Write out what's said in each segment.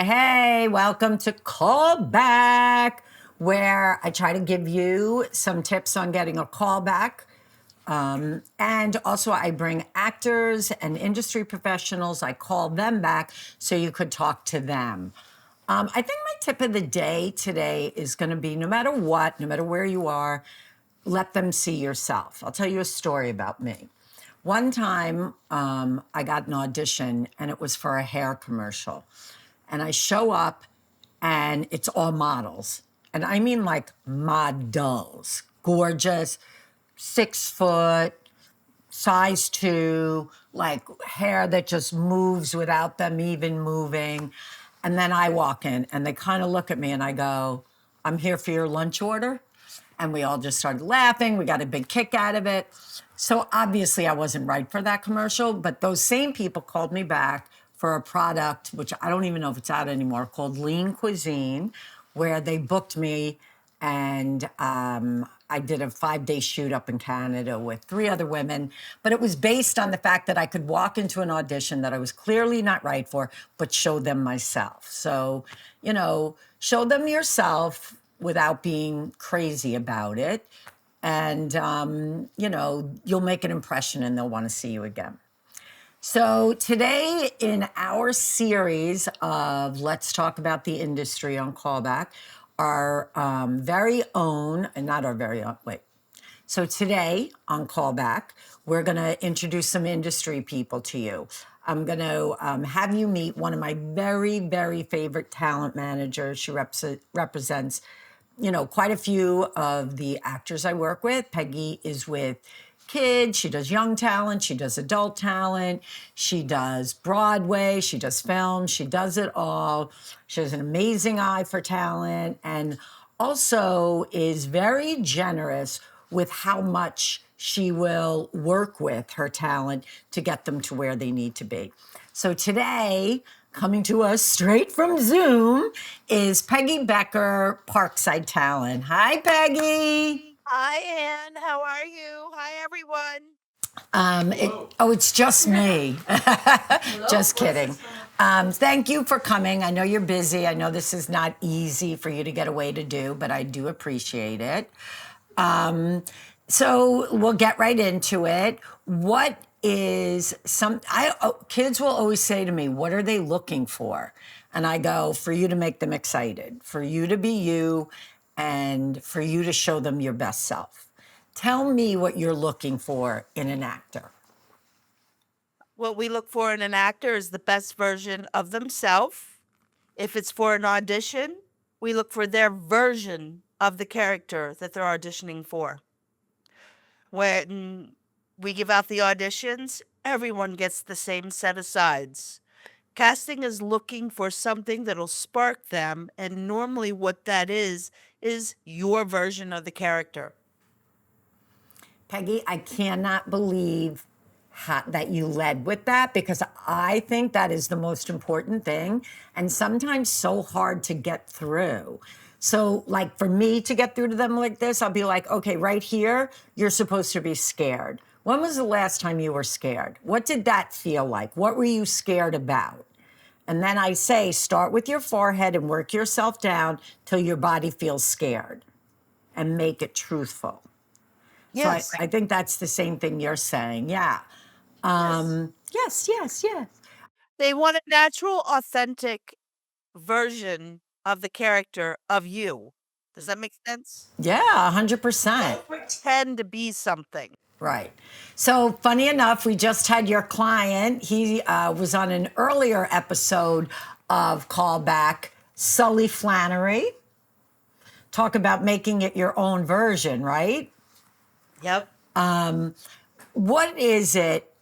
Hey, welcome to Callback, where I try to give you some tips on getting a callback. And also, I bring actors and industry professionals, I call them back so you could talk to them. I think my tip of the day today is going to be no matter what, no matter where you are, let them see yourself. I'll tell you a story about me. One time, I got an audition and it was for a hair commercial. And I show up and it's all models. And I mean like models, gorgeous, 6 foot, size 2, like hair that just moves without them even moving. And then I walk in and they kind of look at me and I go, I'm here for your lunch order. And we all just started laughing. We got a big kick out of it. So obviously I wasn't right for that commercial, but those same people called me back for a product, which I don't even know if it's out anymore, called Lean Cuisine, where they booked me and I did a 5-day shoot up in Canada with 3 other women. But it was based on the fact that I could walk into an audition that I was clearly not right for, but show them myself. So, show them yourself without being crazy about it. And, you'll make an impression and they'll want to see you again. So today in our series of Let's Talk About the Industry on Callback, our very own, and not our very own, wait. So today on Callback, we're going to introduce some industry people to you. I'm going to have you meet one of my very, very favorite talent managers. She represents, quite a few of the actors I work with. Peggy is with kids, she does young talent, she does adult talent, she does Broadway, she does film, she does it all. She has an amazing eye for talent and also is very generous with how much she will work with her talent to get them to where they need to be. So today, coming to us straight from Zoom is Peggy Becker, Parkside Talent. Hi, Peggy. Hi, Ann. How are you? Hi, everyone. It's just me. Just kidding. Thank you for coming. I know you're busy. I know this is not easy for you to get away to do, but I do appreciate it. So we'll get right into it. What is kids will always say to me, what are they looking for? And I go, for you to make them excited, for you to be you, and for you to show them your best self. Tell me what you're looking for in an actor. What we look for in an actor is the best version of themselves. If it's for an audition, we look for their version of the character that they're auditioning for. When we give out the auditions, everyone gets the same set of sides. Casting is looking for something that'll spark them, and normally what that is your version of the character. Peggy, I cannot believe that you led with that because I think that is the most important thing and sometimes so hard to get through. So, like for me to get through to them like this, I'll be like, okay, right here, you're supposed to be scared. When was the last time you were scared? What did that feel like? What were you scared about? And then I say, start with your forehead and work yourself down till your body feels scared and make it truthful. Yes. So I think that's the same thing you're saying. Yeah. Yes. They want a natural, authentic version of the character of you. Does that make sense? Yeah, 100%. Don't pretend to be something. Right. So, funny enough, we just had your client. He was on an earlier episode of Callback, Sully Flannery. Talk about making it your own version, right? Yep. What is it?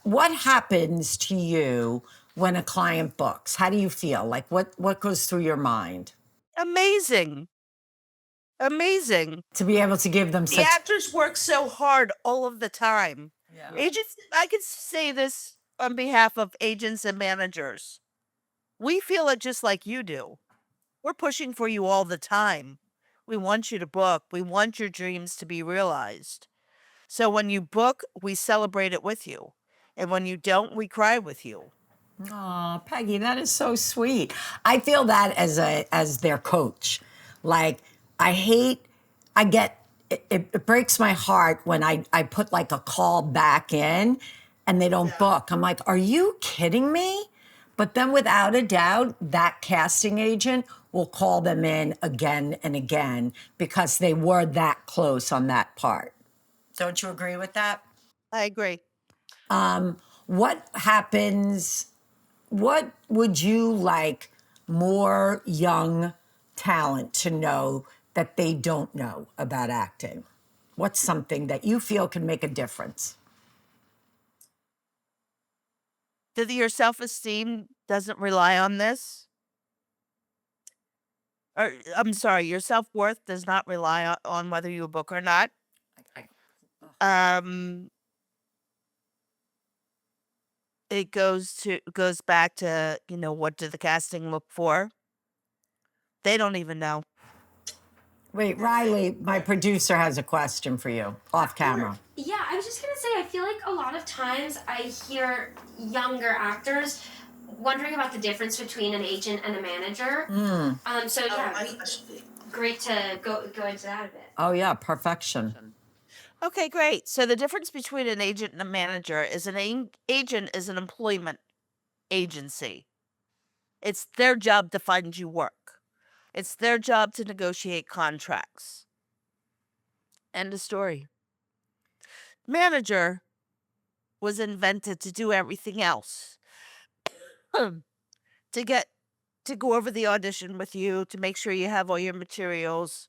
What happens to you when a client books? How do you feel? Like what goes through your mind? Amazing. Amazing. To be able to give them The such actors work so hard all of the time. Yeah. Agents, I can say this on behalf of agents and managers. We feel it just like you do. We're pushing for you all the time. We want you to book. We want your dreams to be realized. So when you book, we celebrate it with you. And when you don't, we cry with you. Aw, Peggy, that is so sweet. I feel that as their coach. Like I hate, I get it breaks my heart when I put like a call back in and they don't book. I'm like, are you kidding me? But then without a doubt, that casting agent will call them in again and again because they were that close on that part. Don't you agree with that? I agree. What happens? What would you like more young talent to know that they don't know about acting? What's something that you feel can make a difference? That your self-esteem doesn't rely on this. Or I'm sorry, your self-worth does not rely on whether you book or not. Um, it goes back to, what do the casting look for? They don't even know. Wait, Riley, my producer has a question for you off camera. Yeah, I was just gonna say, I feel like a lot of times I hear younger actors wondering about the difference between an agent and a manager. So yeah, great to go into that a bit. Oh, yeah, perfection. Okay, great. So the difference between an agent and a manager is agent is an employment agency. It's their job to find you work. It's their job to negotiate contracts. End of story. Manager was invented to do everything else. to get to go over the audition with you, to make sure you have all your materials.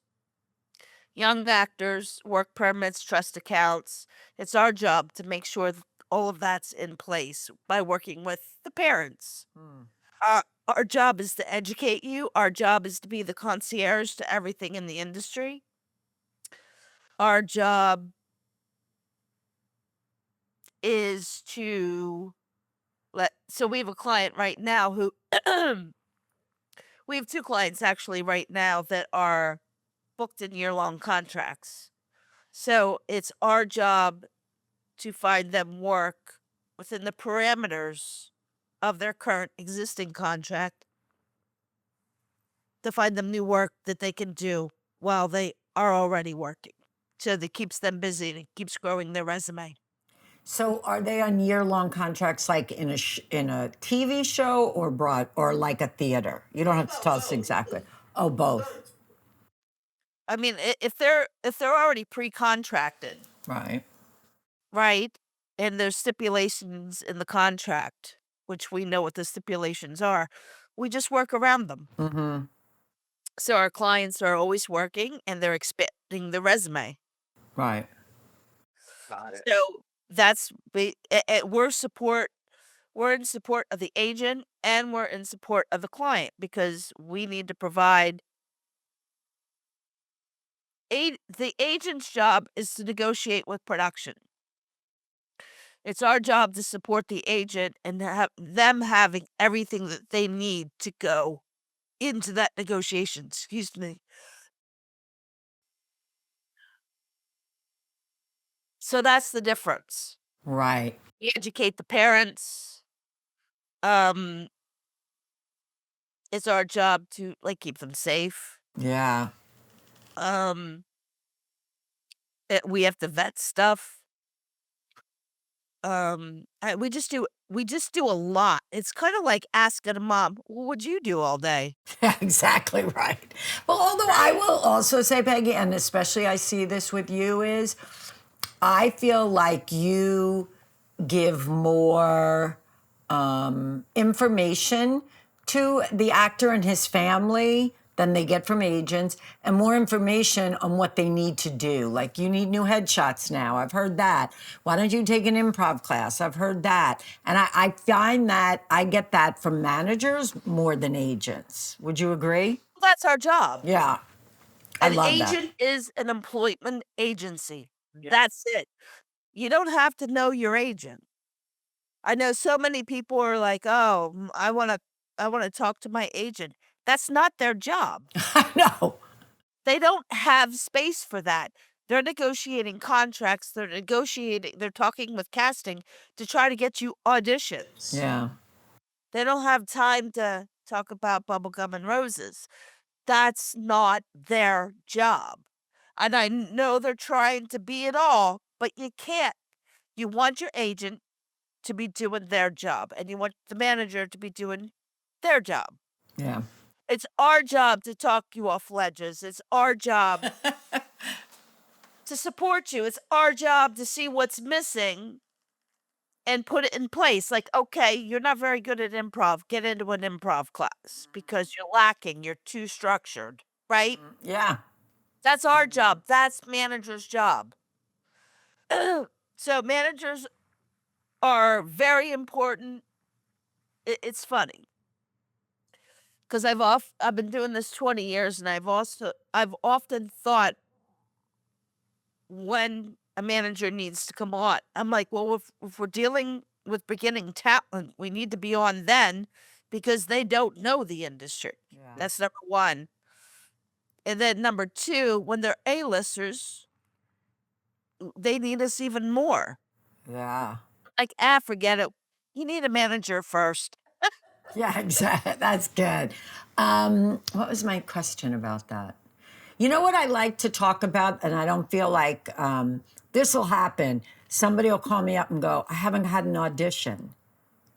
Young actors, work permits, trust accounts. It's our job to make sure that all of that's in place by working with the parents. Our job is to educate you. Our job is to be the concierge to everything in the industry. Our job is to so we have a client right now who we have two clients actually right now that are booked in year-long contracts. So it's our job to find them work within the parameters of their current existing contract, to find them new work that they can do while they are already working. So that keeps them busy and it keeps growing their resume. So, are they on year-long contracts, like in in a TV show or or like a theater? You don't have to tell us exactly. Oh, both. I mean, if they're already pre-contracted, Right. right? And there's stipulations in the contract, which we know what the stipulations are. We just work around them. Mm-hmm. So our clients are always working and they're expanding the resume. Right. So that's we're in support of the agent and we're in support of the client because we need to provide the agent's job is to negotiate with production. It's our job to support the agent and to have them having everything that they need to go into that negotiation. Excuse me. So that's the difference. Right. You educate the parents. Um, it's our job to keep them safe. Yeah. Um, we have to vet stuff. We just do a lot. It's kind of like asking a mom, "What would you do all day?" Yeah, exactly right. Well, although I will also say, Peggy, and especially I see this with you, is I feel like you give more information to the actor and his family than they get from agents, and more information on what they need to do. Like, you need new headshots now. I've heard that. Why don't you take an improv class? I've heard that. And I find that I get that from managers more than agents. Would you agree? Well, that's our job. Yeah, I An love that. agent is an employment agency. That's it. You don't have to know your agent. I know so many people are like, "Oh, I want to talk to my agent." That's not their job. I know. They don't have space for that. They're negotiating contracts, they're talking with casting to try to get you auditions. Yeah. They don't have time to talk about bubblegum and roses. That's not their job. And I know they're trying to be it all, but you can't. You want your agent to be doing their job, and you want the manager to be doing their job. Yeah. It's our job to talk you off ledges. It's our job to support you. It's our job to see what's missing and put it in place. Like, okay, you're not very good at improv. Get into an improv class because you're lacking. You're too structured, right? Yeah. That's our job. That's manager's job. So managers are very important. It's funny because I've been doing this 20 years, and I've often thought when a manager needs to come on, I'm like, well, if we're dealing with beginning talent, we need to be on then because they don't know the industry. Yeah. That's number one. And then number two, when they're A-listers, they need us even more. Yeah. Like, forget it. You need a manager first. Yeah, exactly. That's good. What was my question about that? You know what I like to talk about, and I don't feel like this will happen. Somebody will call me up and go, I haven't had an audition.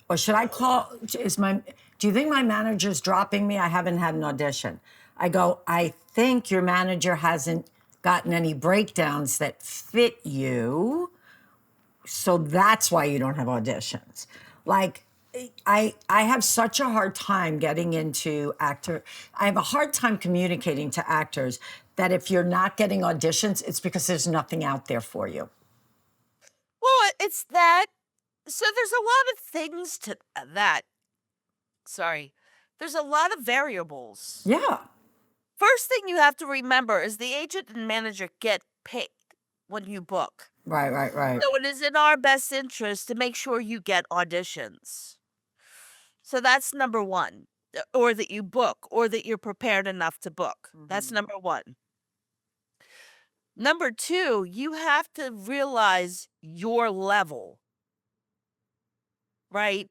Or should I call, do you think my manager's dropping me? I haven't had an audition. I go, I think your manager hasn't gotten any breakdowns that fit you. So that's why you don't have auditions. Like, I have such a hard time getting into actor. I have a hard time communicating to actors that if you're not getting auditions, it's because there's nothing out there for you. Well, it's that. So there's a lot of things to that. Sorry. There's a lot of variables. Yeah. First thing you have to remember is the agent and manager get paid when you book. Right. So it is in our best interest to make sure you get auditions. So that's number one, or that you book, or that you're prepared enough to book. That's number one. Number two, you have to realize your level, right?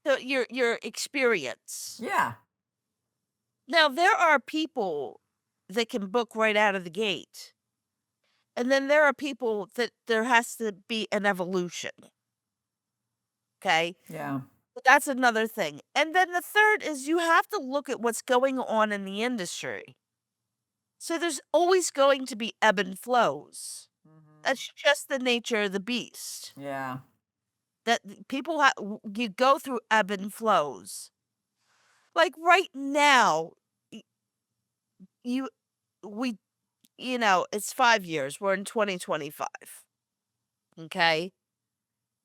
So your experience. Yeah. Now, there are people that can book right out of the gate. And then there are people that there has to be an evolution. Okay? Yeah. But that's another thing. And then the third is you have to look at what's going on in the industry. So there's always going to be ebb and flows. That's just the nature of the beast. Yeah. That people you go through ebb and flows. Like right now, it's 5 years. We're in 2025. Okay?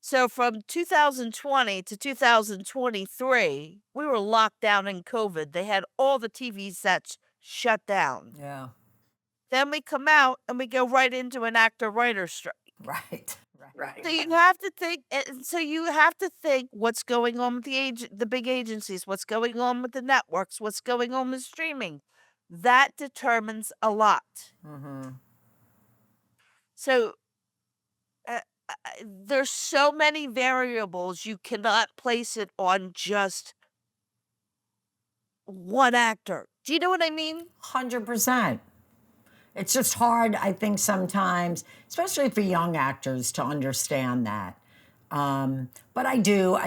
So from 2020 to 2023, we were locked down in COVID. They had all the TV sets shut down. Yeah. Then we come out and we go right into an actor-writer strike. Right. So you have to think. What's going on with the big agencies, what's going on with the networks, what's going on with streaming. That determines a lot. So there's so many variables, you cannot place it on just one actor. Do you know what I mean? 100%. It's just hard, I think, sometimes, especially for young actors, to understand that. But I do,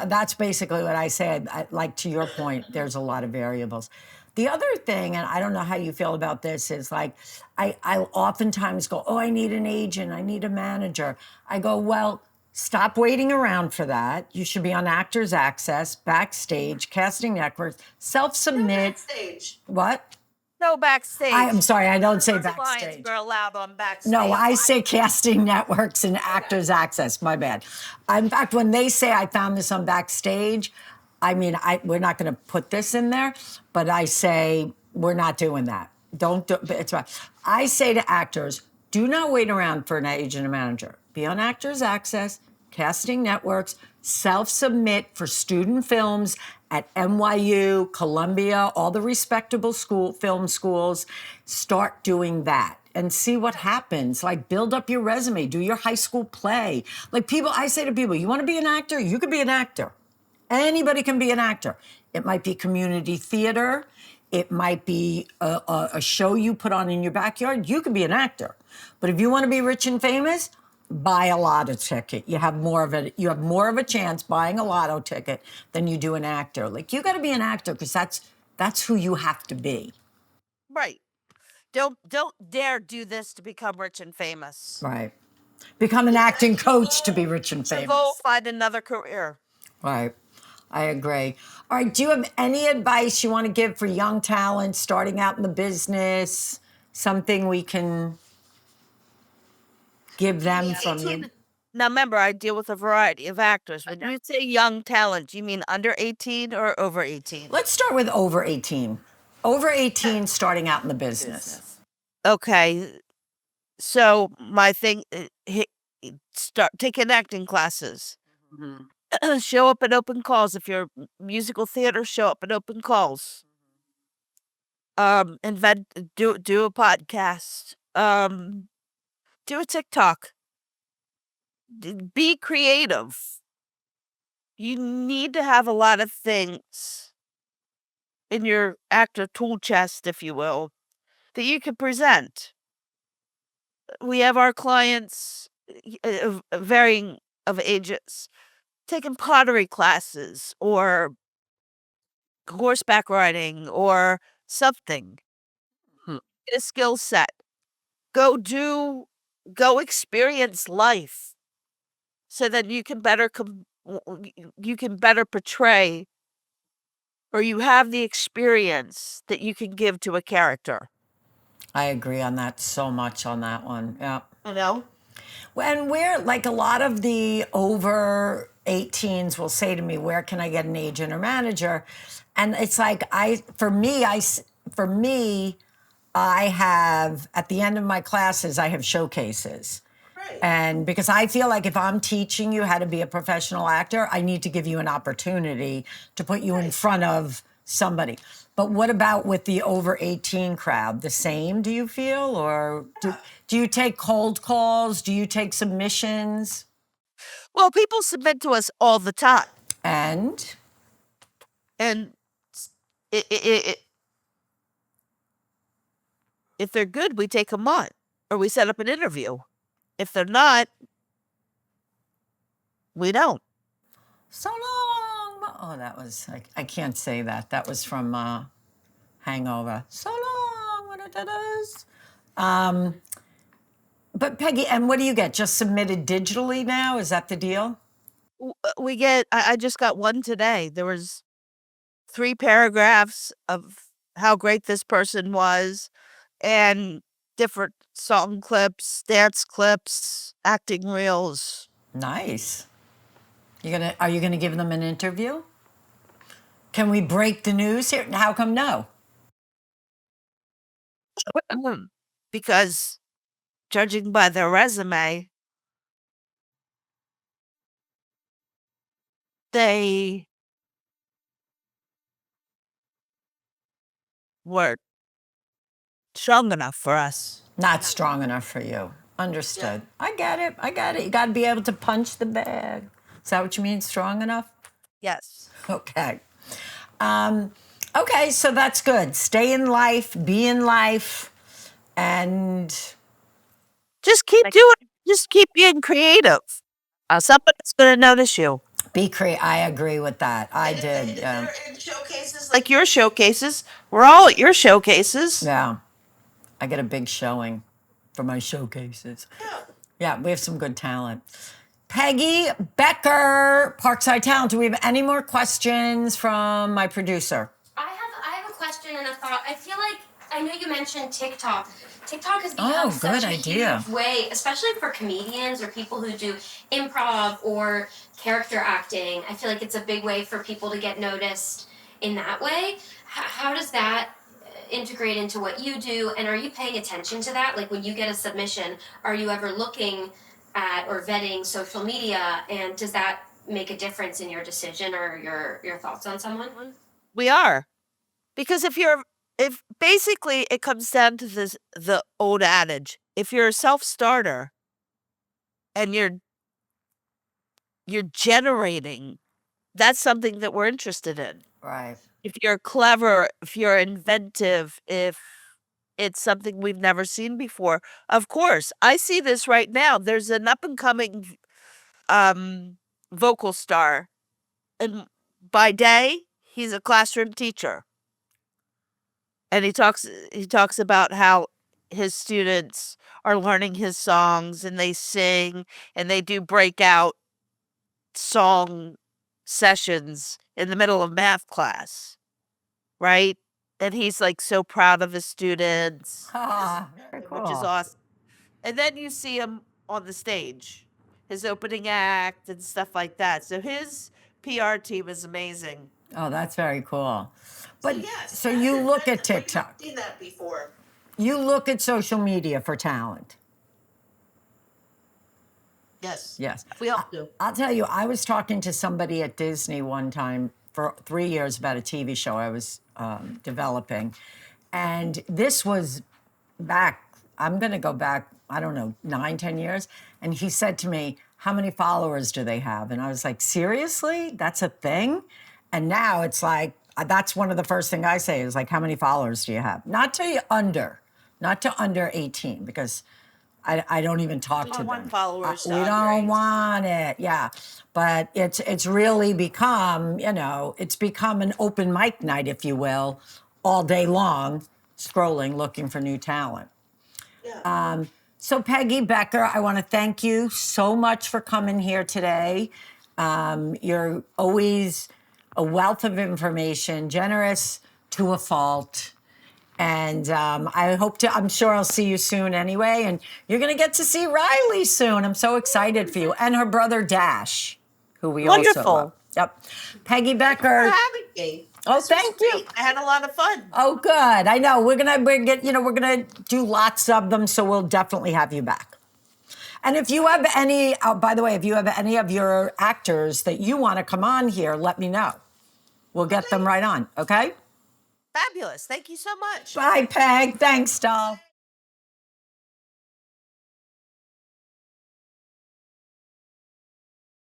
that's basically what I say. Like, to your point, there's a lot of variables. The other thing, and I don't know how you feel about this, is like, I oftentimes go, oh, I need an agent, I need a manager. I go, well, stop waiting around for that. You should be on Actors Access, Backstage, Casting Networks, self-submit. Backstage. What? No, Backstage. I'm sorry, I don't say Clients Backstage. are allowed on Backstage. No, I say Casting Networks and Actors Access. My bad. In fact, when they say I found this on Backstage, I mean, we're not going to put this in there, but I say we're not doing that. Don't do it's right. I say to actors, do not wait around for an agent or manager. Be on Actors Access, Casting Networks, self-submit for student films at NYU, Columbia, all the respectable film schools. Start doing that and see what happens. Like, build up your resume, do your high school play. Like, I say to people, you want to be an actor? You could be an actor. Anybody can be an actor. It might be community theater. It might be a show you put on in your backyard. You could be an actor. But if you want to be rich and famous, buy a lotto ticket. You have more of a chance buying a lotto ticket than you do an actor. Like, you got to be an actor because that's who you have to be. Right. Don't dare do this to become rich and famous. Right. Become an acting coach to be rich and famous. Go find another career. Right. I agree. All right. Do you have any advice you want to give for young talent starting out in the business? Something we can give them from you? Now, remember, I deal with a variety of actors. When you say young talent, do you mean under 18 or over 18? Let's start with over 18. Over 18 starting out in the business. Okay. So my thing, start taking acting classes. Show up at open calls. If you're musical theater, show up at open calls. Invent, do a podcast. Do a TikTok. Be creative. You need to have a lot of things in your actor tool chest, if you will, that you can present. We have our clients of varying of ages taking pottery classes or horseback riding or something. Get a skill set. Go experience life so that you can better portray, or you have the experience that you can give to a character. I agree on that so much on that one. Yeah. You know? When we're like a lot of the over 18s will say to me, where can I get an agent or manager? And it's like, for me, I have, at the end of my classes, I have showcases. Right. And because I feel like if I'm teaching you how to be a professional actor, I need to give you an opportunity to put you in front of somebody. But what about with the over 18 crowd? The same, do you feel? Or do you take cold calls? Do you take submissions? Well, people submit to us all the time. And if they're good, we take them on, or we set up an interview. If they're not, we don't. So long. Oh, that was, I can't say that. That was from Hangover. So long. What it is. But Peggy, and what do you get? Just submitted digitally now? Is that the deal? We get, I just got one today. There was 3 paragraphs of how great this person was and different song clips, dance clips, acting reels. Nice. Are you gonna give them an interview? Can we break the news here? How come no? Because judging by their resume, they weren't strong enough for us. Not strong enough for you. Understood. Yeah. I get it. You got to be able to punch the bag. Is that what you mean, strong enough? Yes. Okay. Okay, so that's good. Stay in life, be in life, and just keep doing it. Just keep being creative. Somebody's going to notice you. Be creative. I agree with that. I did. Showcases like your showcases. We're all at your showcases. Yeah. I get a big showing for my showcases. Yeah, we have some good talent. Peggy Becker, Parkside Talent. Do we have any more questions from my producer? I have a question and a thought. I feel like, I know you mentioned TikTok. TikTok has become such a huge way, especially for comedians or people who do improv or character acting. I feel like it's a big way for people to get noticed in that way. How does that integrate into what you do, and are you paying attention to that? Like, when you get a submission, are you ever looking at or vetting social media, and does that make a difference in your decision or your thoughts on someone? We are, because if basically it comes down to the old adage, if you're a self-starter and you're generating that's something that we're interested in. Right. If you're clever, if you're inventive, if it's something we've never seen before, of course. I see this right now. There's an up and coming vocal star, and by day he's a classroom teacher. And he talks about how his students are learning his songs and they sing and they do breakout song sessions in the middle of math class, right? And he's like so proud of his students, Ah, very which is cool. awesome. And then you see him on the stage, his opening act and stuff like that. So his PR team is amazing. Oh, that's very cool. But yes, so you look at I've TikTok. seen that before. You look at social media for talent. Yes. Yes. We all do. I'll tell you, I was talking to somebody at Disney one time for 3 years about a TV show I was developing. And this was back, I'm going to go back, I don't know, 9, 10 years. And he said to me, how many followers do they have? And I was like, seriously? That's a thing? And now it's like, that's one of the first thing I say is like, how many followers do you have? Not to under 18, because I don't even talk to don't them. want followers to We under don't 18. want it, yeah. But it's really become, it's become an open mic night, if you will, all day long, scrolling, looking for new talent. Yeah. So Peggy Becker, I want to thank you so much for coming here today. You're always a wealth of information, generous to a fault. And I'm sure I'll see you soon anyway. And you're going to get to see Reilly soon. I'm so excited for you. And her brother Dash, who we also Wonderful. love. Yep. Peggy For Becker. having me. Oh, This was thank you. great. I had a lot of fun. Oh, good. I know. We're gonna do lots of them, so we'll definitely have you back. And if you have any, by the way, if you have any of your actors that you want to come on here, let me know. We'll get them right on. Okay. Fabulous. Thank you so much. Bye, Peg. Thanks, doll.